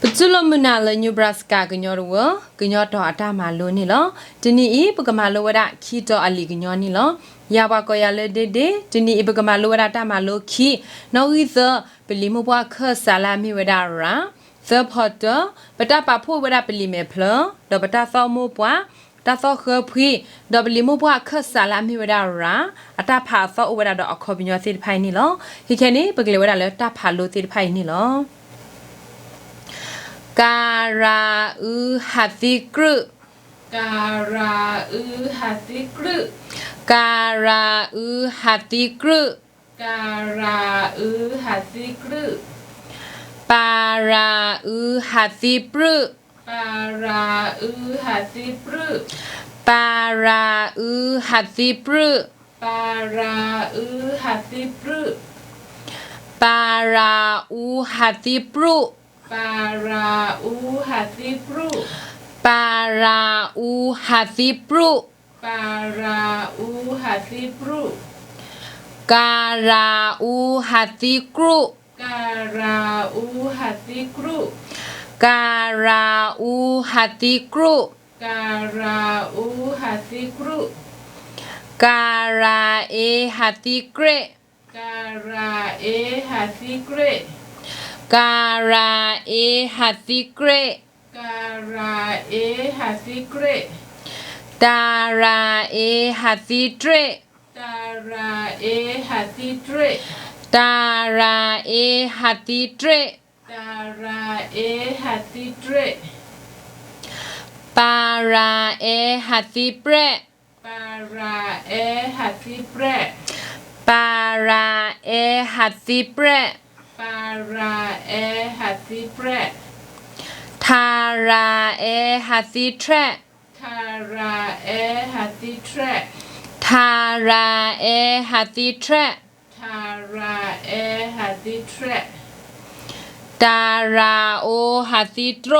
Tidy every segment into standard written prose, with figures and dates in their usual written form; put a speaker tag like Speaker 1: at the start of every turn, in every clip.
Speaker 1: ปัจจุบันมุนาเลนิวบราสกากันยอรัวกันยอดออาตามาโลนี่ลอทีนี้อีปกมาโลวดาคีตออลีกันยอนี่ลอยาบากอยาเลเดเดทีนี้อีปกมาโลวดาตามาโลคีนอวิเซเปลิมบัวเคสาลามิวดาราเซพอเตปตาปาพูวดาเปลิเมเพลดอปตาซอมูปัวตาซอเคอพรีดอเปลิมบัวเคสาลามิวดาราอาตาพาซอวดาดออคอบิญญาสิไพนี่ลอฮิแค่นี้ปกเลวดาเลตาพาโลสิไพนี่ลอการาหัตถิกรุ
Speaker 2: การาหัตถิกรุ
Speaker 1: การาหัตถิกรุ
Speaker 2: การาหัตถิกรุ
Speaker 1: ปาราหัตถิปรุ
Speaker 2: ปาราหัตถิปรุ
Speaker 1: ปาราหัตถิปรุ
Speaker 2: ปาราหัตถิปรุ
Speaker 1: ปาราหัตถิปรุ
Speaker 2: ปาราหัตถิปรุ
Speaker 1: ปาราหัตถิปรุ
Speaker 2: ปาราหัตถิปรุ
Speaker 1: การาหัตถิกรุ
Speaker 2: การาหัตถิกรุ
Speaker 1: การาหัตถิกรุ
Speaker 2: การาหัตถิกรุ
Speaker 1: การาหัตถิเกร
Speaker 2: การาหัตถิเกร
Speaker 1: การาหัตถิเกร
Speaker 2: การาหัตถิเกร
Speaker 1: ดาราหัตถิเตร
Speaker 2: ดาราหัตถิเตร
Speaker 1: ดาราหัตถิเตร
Speaker 2: ดาราหัตถิเตร
Speaker 1: ปาราหัตถิเปร
Speaker 2: ปาราหัตถิเปร
Speaker 1: ปาราหัตถิเปร
Speaker 2: ปาราหัตถิเปร
Speaker 1: ทาราหัตถิเทร
Speaker 2: ทาราหัตถิเทร
Speaker 1: ทาราหัตถิเทร
Speaker 2: ทาราหัตถิเทร
Speaker 1: ดาราหัตถิโตร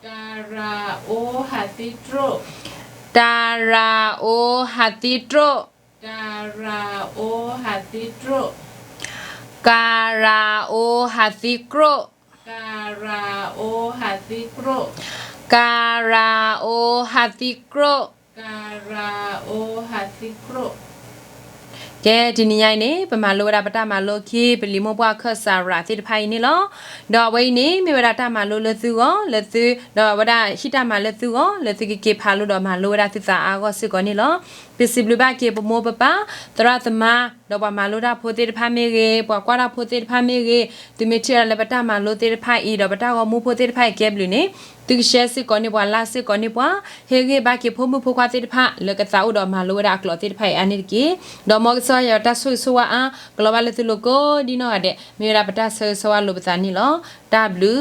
Speaker 2: ดาราหัตถิโตร
Speaker 1: ดาราหัตถิโตร
Speaker 2: ดาราหัตถิโตร
Speaker 1: การาหัตถิโกร
Speaker 2: การาหัตถิโกร
Speaker 1: การาหัตถิโกร
Speaker 2: การาหัตถิโกร
Speaker 1: แกทีนี้ยัยนี่ประมาณโลดาปตามาโลคีเปลิโมบัวเคสาราติไพนี่ลอดอกไว้นี่มีเวลาตามาโลเลซูอ๋อเลซูดอกวดาฮิตามาเลซูอ๋อเลซูกิพาโลดอมาโลดาติสาอากอสิกอนี่ลอปิสิบลูบาเกปโมปปาตราตมาดอกมาโลดาโพติพาเมเกปกวาดาโพติพาเมเกตุเมเชเลปตามาโลติพาอีดอกปตากอมูโพติพาเก็บลูนี่ตึกเชสิกอนี่บัวลาสิกอนี่บัวเฮเกบาเกพมุพควาติพาเลกะซาอุดอมาโลดากลอติพาอันนี้กีดอกมอกซอยตาสุสวะกลอบาเลตุโลโกดีโนอะเดเมราปตาเซสวะโลปตานี่ลอ W